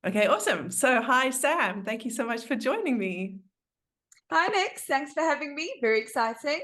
Okay, awesome. So hi, Sam. Thank you so much for joining me. Hi, Nix. Thanks for having me. Very exciting.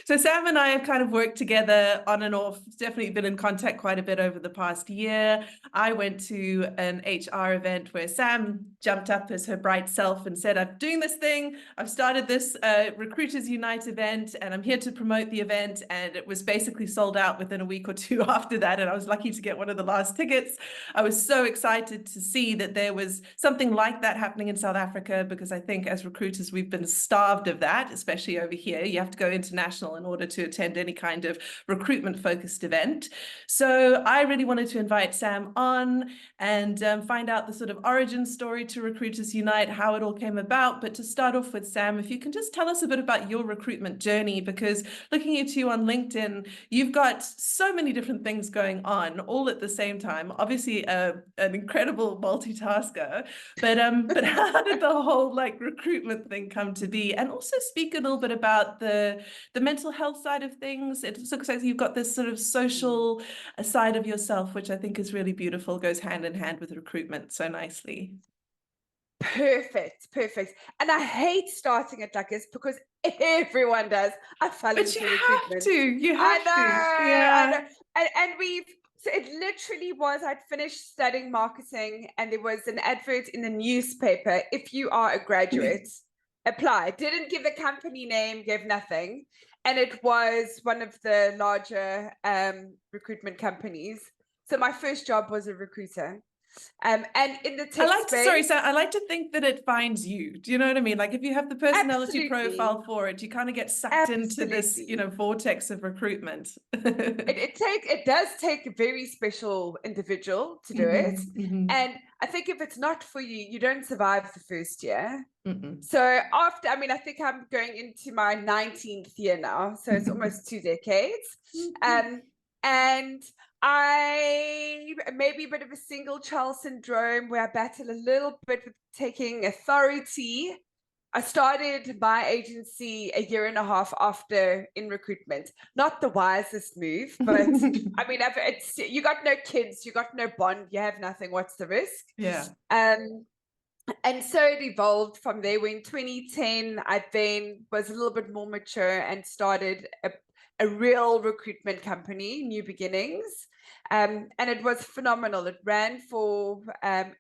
So Sam and I have kind of worked together on and off, definitely been in contact quite a bit over the past year. I went to an HR event where Sam jumped up as her bright self and said, I'm doing this thing. I've started this Recruiters Unite event and I'm here to promote the event. And it was basically sold out within a week or two after that. And I was lucky to get one of the last tickets. I was so excited to see that there was something like that happening in South Africa, because I think as recruiters, we've been starved of that, especially over here. You have to go international in order to attend any kind of recruitment focused event. So I really wanted to invite Sam on and find out the sort of origin story to Recruiters Unite, how it all came about. But to start off with, Sam, if you can just tell us a bit about your recruitment journey, because looking at you on LinkedIn, you've got so many different things going on all at the same time. Obviously, an incredible multitasker. But how did the whole like recruitment thing come to be? And also speak a little bit about the mental health side of things. It looks like you've got this sort of social side of yourself, which I think is really beautiful, goes hand in hand with recruitment so nicely. Perfect, perfect. And I hate starting it like this because everyone does. I fell But you into have recruitment. to, you I have to. know, I Yeah. know. And so it literally was, I'd finished studying marketing and there was an advert in the newspaper. If you are a graduate, apply. Didn't give the company name, gave nothing. And it was one of the larger recruitment companies. So my first job was a recruiter. And in the I tech like to, sorry, space, so I like to think that it finds you. Do you know what I mean? Like if you have the personality absolutely, profile for it, you kind of get sucked into this, absolutely. vortex of recruitment. It does take a very special individual to do it. Hmm. And I think if it's not for you, you don't survive the first year. Hmm. So after, I mean, I think I'm going into my 19th year now, so it's almost 2 decades. Um, and I maybe a bit of a single child syndrome where I battle a little bit with taking authority. I started my agency a year and a half after in recruitment. Not the wisest move, but I mean, it's you got no kids, you got no bond, you have nothing. What's the risk? Yeah. Um, and so it evolved from there. When 2010, I then was a little bit more mature and started a real recruitment company, New Beginnings. And it was phenomenal. It ran for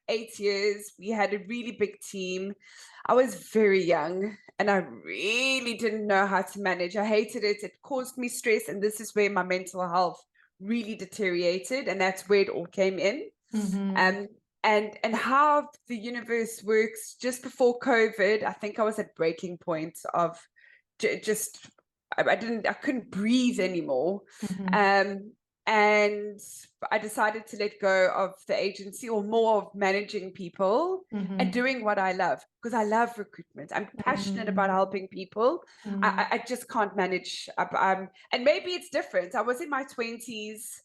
8 years. We had a really big team. I was very young and I really didn't know how to manage. I hated it. It caused me stress. And this is where my mental health really deteriorated. And that's where it all came in. Hmm. Um, and how the universe works. Just before COVID, I think I was at breaking point of just I couldn't breathe anymore. Hmm. Um, and I decided to let go of the agency, or more of managing people and Hmm. doing what I love, because I love recruitment. I'm passionate about Hmm. helping people. I just can't manage. And maybe it's different. I was in my 20s.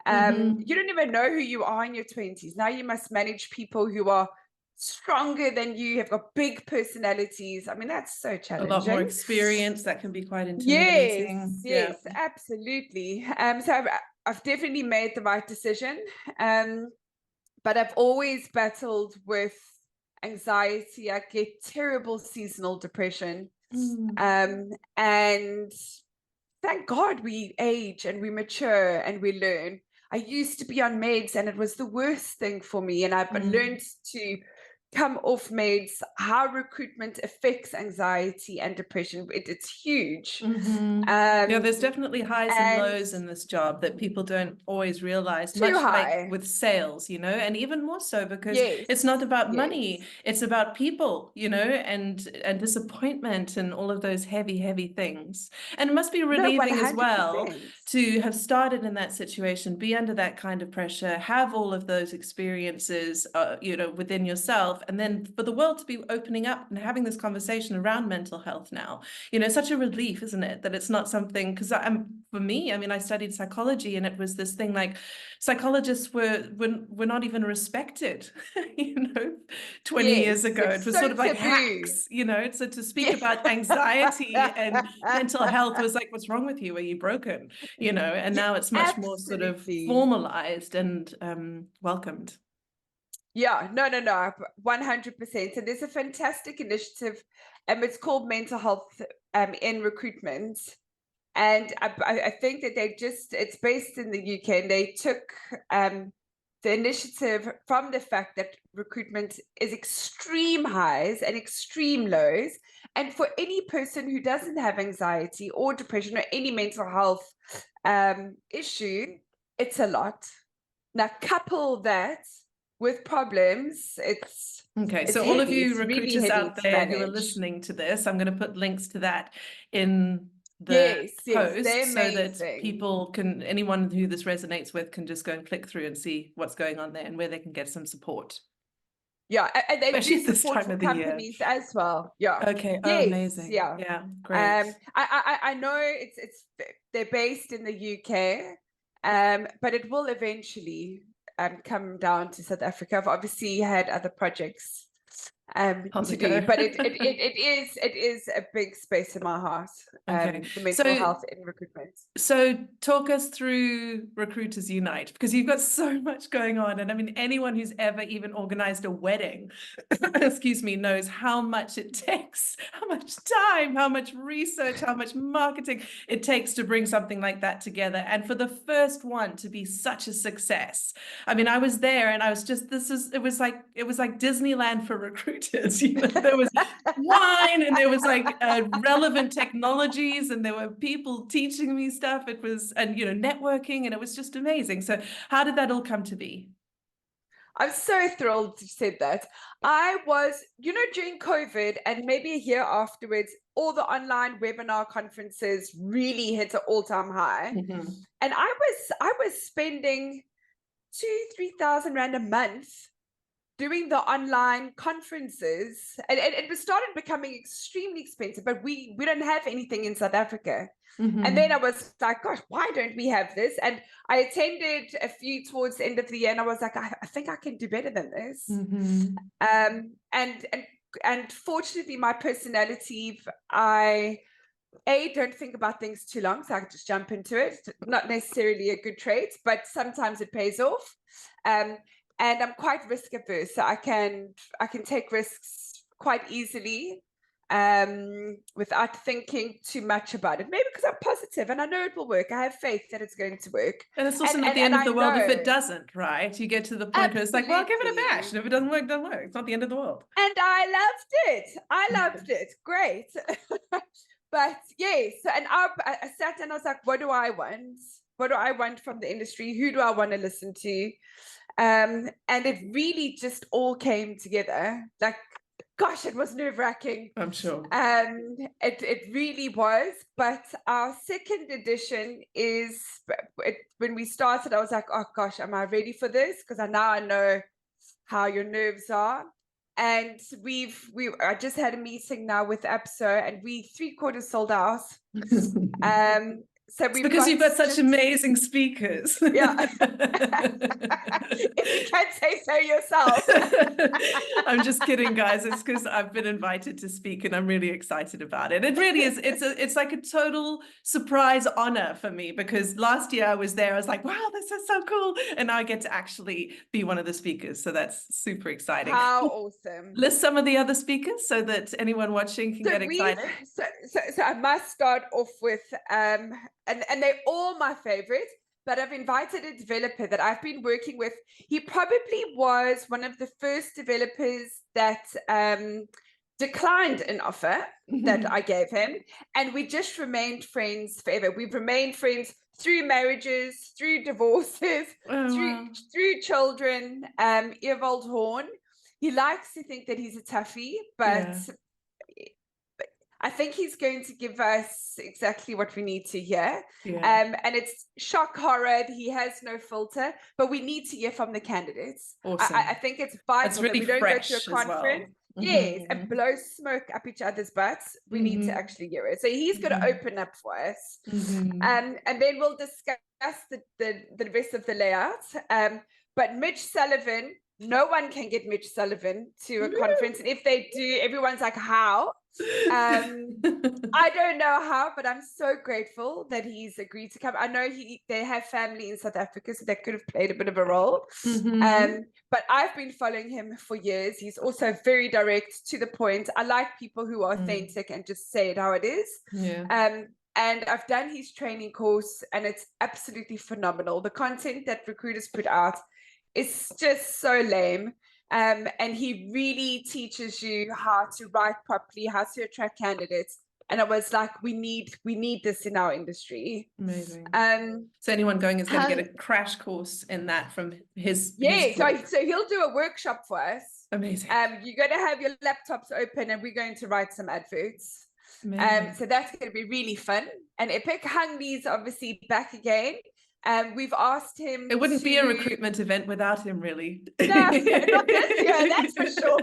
You Hmm. don't even know who you are in your 20s. Now you must manage people who are stronger than you, have got big personalities. I mean, that's so A lot more challenging. experience that can be quite Yes, intimidating. Yeah. yes, absolutely. So I've definitely made the right decision. Um, but I've always battled with anxiety. I get terrible seasonal depression. Mm. And thank God we age and we mature and we learn. I used to be on meds and it was the worst thing for me. And I've Mm. learned to come off meds, how recruitment affects anxiety and depression. It's huge. Hmm. Yeah, Um, there's definitely highs and and lows in this job that people don't always realize, too much like high. with sales, and even more so because it's Yes, not about money, yes. it's about people, and disappointment and all of those heavy, heavy things. And it must be No, relieving as well 100%. to have started in that situation, be under that kind of pressure, have all of those experiences, within yourself, and then for the world to be opening up and having this conversation around mental health now. Such a relief, isn't it, that it's not something, because for me, I mean, I studied psychology and it was this thing like psychologists were not even respected, 20 years Yes, ago. It it's was sort so of like taboo. hacks, so to speak Yeah. about anxiety and mental health was like, what's wrong with you? Are you broken? And Yeah, now it's much more sort of absolutely. formalized and welcomed. Yeah, no, 100%. And there's a fantastic initiative, it's called Mental Health in Recruitment. And I think that it's based in the UK, and they took the initiative from the fact that recruitment is extreme highs and extreme lows. And for any person who doesn't have anxiety or depression or any mental health issue, it's a lot. Now, couple that with problems, it's Okay, it's so all of heavy. you It's really recruiters heavy out to there who are manage. listening to this, I'm going to put links to that in the Yes, post they're so that amazing. people can, anyone who this resonates with can just go and click through and see what's going on there and where they can get some support. Yeah, and they Especially do at this support time for of the year. companies as well. Yeah. Okay, oh, Yes, amazing. yeah. Yeah, great. I know they're based in the UK, but it will eventually come down to South Africa. I've obviously had other projects On to the do, go. but it is a big space in my heart. Okay, The mental health in recruitment. So talk us through Recruiters Unite, because you've got so much going on. And I mean, anyone who's ever even organized a wedding, excuse me, knows how much it takes, how much time, how much research, how much marketing it takes to bring something like that together. And for the first one to be such a success. I mean, I was there and I was just, it was like Disneyland for recruiters. You know, there was wine and there was like relevant technologies and there were people teaching me stuff. It was, and you know, networking, and it was just amazing. So how did that all come to be? I'm so thrilled to said that. I was, during COVID and maybe a year afterwards, all the online webinar conferences really hit an all-time high. Mm-hmm. And I was spending 2,000-3,000 rand a month doing the online conferences, and it was started becoming extremely expensive, but we don't have anything in South Africa. Mm-hmm. And then I was like, gosh, why don't we have this? And I attended a few towards the end of the year, and I was like, I think I can do better than this. Mm-hmm. And fortunately, my personality, I don't think about things too long, so I can just jump into it. Not necessarily a good trait, but sometimes it pays off. And I'm quite risk averse, so I can take risks quite easily without thinking too much about it. Maybe because I'm positive and I know it will work. I have faith that it's going to work. And it's also not the end of the world if it doesn't, right? You get to the point where it's like, well, give it a bash. And if it doesn't work, it doesn't work. It's not the end of the world. And I loved it. Great. But yes, and I sat and I was like, what do I want? What do I want from the industry? Who do I want to listen to? And it really just all came together. Like, gosh, it was nerve-wracking. I'm sure. It really was. But our second edition is, when we started, I was like, oh gosh, am I ready for this? Because I know how your nerves are. And I just had a meeting now with APSO, and we 3/4 sold out. So it's because you've got such amazing speakers. Yeah. If you can't say so yourself. I'm just kidding, guys. It's because I've been invited to speak and I'm really excited about it. It really is. It's like a total surprise honor for me, because last year I was there. I was like, wow, this is so cool. And now I get to actually be one of the speakers. So that's super exciting. How awesome. List some of the other speakers so that anyone watching can get excited. So I must start off with, and they're all my favorites, but I've invited a developer that I've been working with. He probably was one of the first developers that declined an offer that I gave him. And we just remained friends forever. We've remained friends through marriages, through divorces, through children. Ewald Horn. He likes to think that he's a toughie, but I think he's going to give us exactly what we need to hear. And it's shock horror. He has no filter, but we need to hear from the candidates. Awesome. I think it's vital that we don't go to a conference. Yes, and blow smoke up each other's butts. We need to actually hear it. So he's going to open up for us. And then we'll discuss the rest of the layout. But Mitch Sullivan, no one can get Mitch Sullivan to a conference. And if they do, everyone's like, how? I don't know how, but I'm so grateful that he's agreed to come. I know they have family in South Africa, so that could have played a bit of a role. But I've been following him for years. He's also very direct, to the point. I like people who are authentic and just say it how it is. And I've done his training course, and it's absolutely phenomenal. The content that recruiters put out is just so lame. And he really teaches you how to write properly, how to attract candidates. And I was like, we need this in our industry. Amazing. So anyone going is going to get a crash course in that from his so he'll do a workshop for us. Amazing. You're going to have your laptops open, and we're going to write some adverts. So that's going to be really fun and epic. Hungry's obviously back again. We've asked him. It wouldn't be a recruitment event without him, really. No, not this year, that's for sure.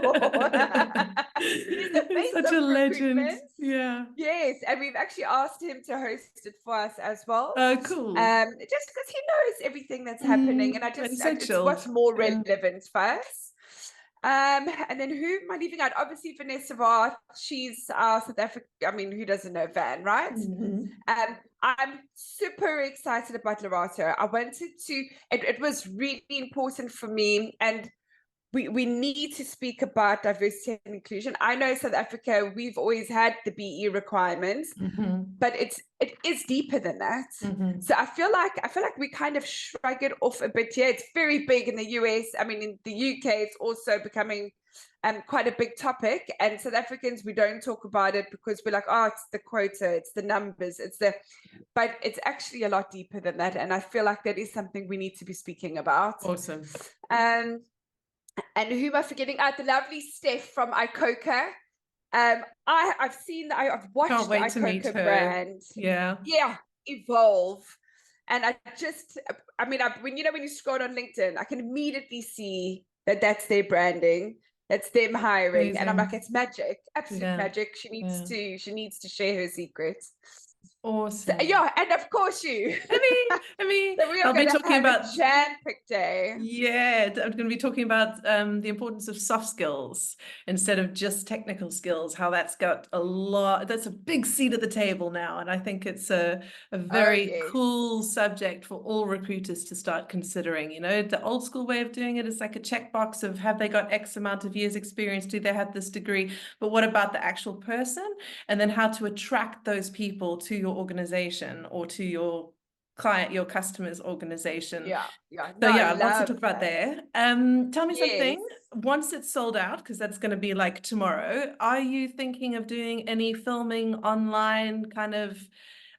He's the face such of a legend. recruitment. Yeah. Yes, and we've actually asked him to host it for us as well. Oh, cool. Just because he knows everything that's happening, and it's what's more relevant for us. And then who am I leaving out? Obviously, Vanessa Roth, she's our South Africa. I mean, who doesn't know Van, right? I'm super excited about Lorato. I wanted to, it was really important for me, and we need to speak about diversity and inclusion. I know South Africa, we've always had the BE requirements, but it is deeper than that. So I feel like we kind of shrug it off a bit here. It's very big in the US. I mean, in the UK, it's also becoming quite a big topic. And South Africans, we don't talk about it because we're like, oh, it's the quota, it's the numbers, but it's actually a lot deeper than that. And I feel like that is something we need to be speaking about. Awesome. And who am I forgetting? The lovely Steph from Icoca. I've watched Can't wait the to meet Icoca her. brand. Yeah, evolve. And when you scroll on LinkedIn, I can immediately see that that's their branding, that's them hiring. Amazing. And I'm like, it's magic, absolute magic. She needs to share her secrets. Awesome. So, and of course you. I mean, so we I'll be talking about a jam-packed day. Yeah, I'm going to be talking about the importance of soft skills instead of just technical skills, how that's got that's a big seat at the table now. And I think it's a very cool subject for all recruiters to start considering. You know, the old school way of doing it is like a checkbox of have they got X amount of years experience? Do they have this degree? But what about the actual person? And then how to attract those people to your organization or to your client, your customer's organization. Lots to talk about there. Tell me something, once it's sold out, because that's going to be like tomorrow, are you thinking of doing any filming online, kind of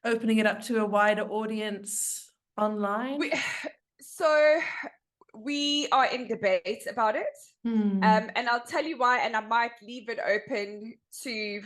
opening it up to a wider audience online? We are in debate about it. And I'll tell you why, and I might leave it open to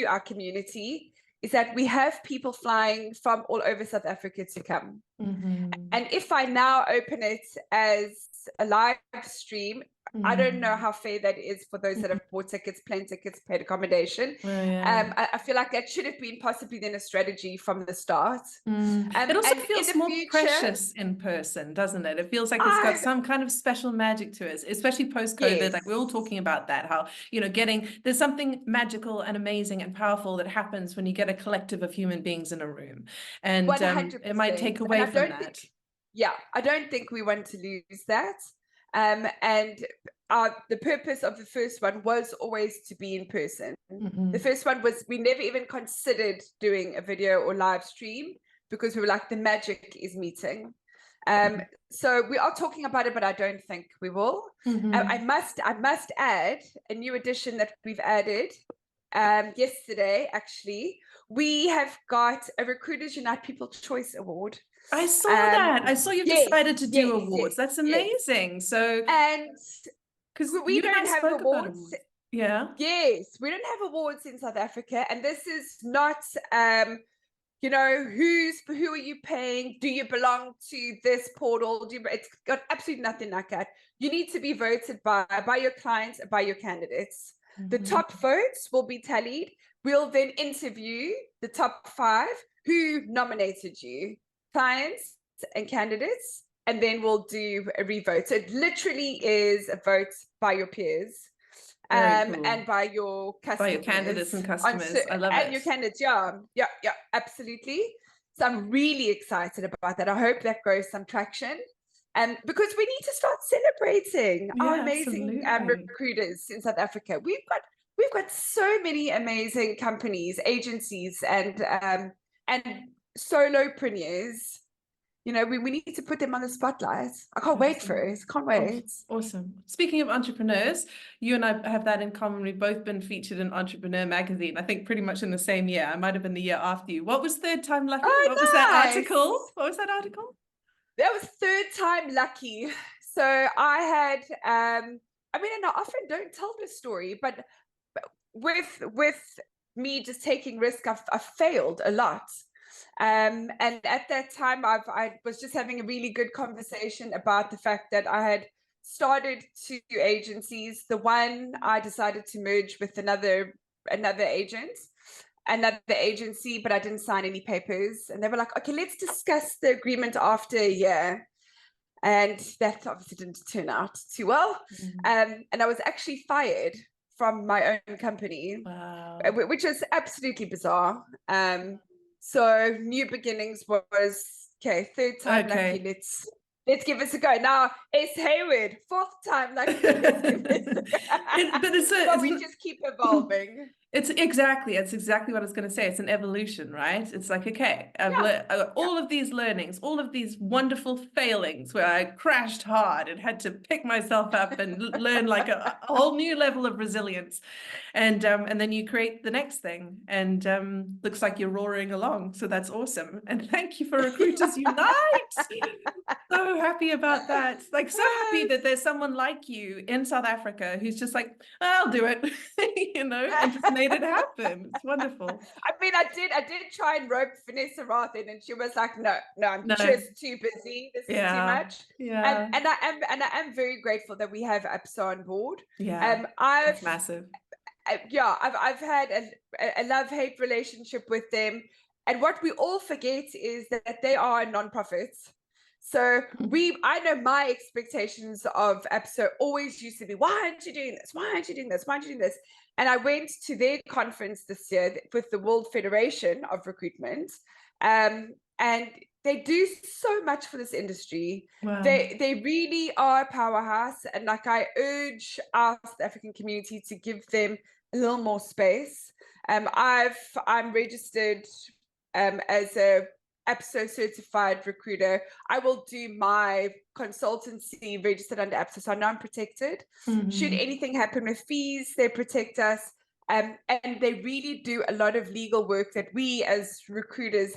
our community, is that we have people flying from all over South Africa to come. And if I now open it as a live stream, I don't know how fair that is for those that have bought tickets, plane tickets, paid accommodation. I feel like that should have been possibly then a strategy from the start. It also feels more precious in person, doesn't it? It feels like it's got some kind of special magic to it, especially post-COVID. Like we're all talking about that, how, you know, there's something magical and amazing and powerful that happens when you get a collective of human beings in a room. And it might take away from that. I don't think we want to lose that. And the purpose of the first one was always to be in person. The first one was, we never even considered doing a video or live stream because we were like, the magic is meeting. So we are talking about it, but I don't think we will. I must add a new addition that we've added yesterday. Actually, we have got a Recruiters Unite People Choice Award. I saw that. I saw you've decided to do awards. That's amazing. So, and because we don't have awards. Yes, we don't have awards in South Africa, and this is not you know, who are you paying? Do you belong to this portal? It's got absolutely nothing like that. You need to be voted by your clients, by your candidates. The top votes will be tallied. We'll then interview the top 5 who nominated you, clients and candidates, and then we'll do a revote. So it literally is a vote by your peers. Very cool. and by your customers. By your candidates and customers. I love and it. your candidates, yeah, absolutely. So I'm really excited about that. I hope that grows some traction. Because we need to start celebrating our Yeah, amazing absolutely. recruiters in South Africa. We've got so many amazing companies, agencies, and solopreneurs. You know, we need to put them on the spotlight. I can't wait for it. Can't wait. Awesome. Speaking of entrepreneurs, you and I have that in common. We've both been featured in Entrepreneur magazine, I think pretty much in the same year. I might have been the year after you. What was Third Time Lucky? Oh, What was that nice. article? What was that article? That was Third Time Lucky. So I had, I mean, and I often don't tell this story, but with me just taking risk, I've failed a lot. And at that time, I was just having a really good conversation about the fact that I had started 2 agencies. The one I decided to merge with another agency, but I didn't sign any papers. And they were like, okay, let's discuss the agreement after a year. And that obviously didn't turn out too well. And I was actually fired from my own company, Wow. which is absolutely bizarre. So New Beginnings was, okay, third time lucky, let's give us a go. Now it's Hayward, 4th time lucky, let's give us a go. But we just keep evolving. It's exactly what I was going to say. It's an evolution, right? It's like, okay, I got all of these learnings, all of these wonderful failings where I crashed hard and had to pick myself up and learn like a whole new level of resilience. And then you create the next thing, and looks like you're roaring along. So that's awesome. And thank you for Recruiters Unite. So happy about that. Like, so happy that there's someone like you in South Africa who's just like, I'll do it, you know, and just made it happen. It's wonderful. I mean, I did try and rope Vanessa Roth in, and she was like, no, I'm just too busy. This is too much. Yeah. And I am very grateful that we have APSA on board. Yeah. That's massive. I've had a love-hate relationship with them. And what we all forget is that they are non-profits. So I know my expectations of APSA always used to be, why aren't you doing this? Why aren't you doing this? Why aren't you doing this? And I went to their conference this year with the World Federation of Recruitment. And they do so much for this industry. Wow. They really are a powerhouse. And like, I urge our South African community to give them a little more space. I'm registered as a APSA certified recruiter. I will do my consultancy registered under APSA, so I know I'm protected. Should anything happen with fees, they protect us. And they really do a lot of legal work that we as recruiters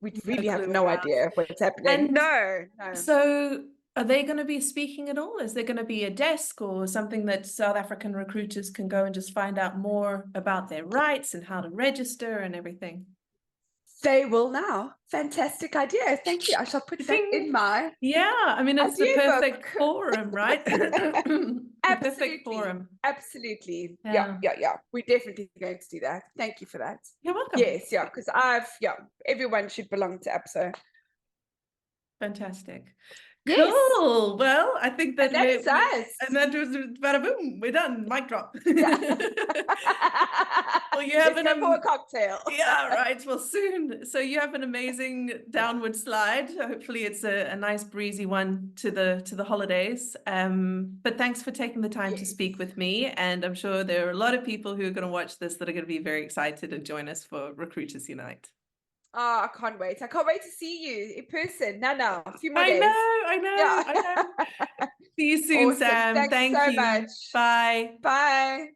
we really have no idea what's happening. And no. So are they going to be speaking at all? Is there going to be a desk or something that South African recruiters can go and just find out more about their rights and how to register and everything? They will now. Fantastic idea. Thank you. I shall put that in my... Yeah, I mean, it's the perfect forum, right? Absolutely. Forum. Absolutely. Yeah. We're definitely going to do that. Thank you for that. You're welcome. Yes, because everyone should belong to APSA. Fantastic. Yes. Cool. Well, I think that that's us. And that was bada boom. We're done. Mic drop. Yeah. Well, you have a cocktail. Yeah, right. Well, soon. So you have an amazing downward slide. Hopefully, it's a nice breezy one to the holidays. But thanks for taking the time to speak with me. And I'm sure there are a lot of people who are going to watch this that are going to be very excited and join us for Recruiters Unite. Oh, I can't wait. I can't wait to see you in person. No, a few more days. I know. See you soon, awesome. Sam. Thanks so much. Bye. Bye.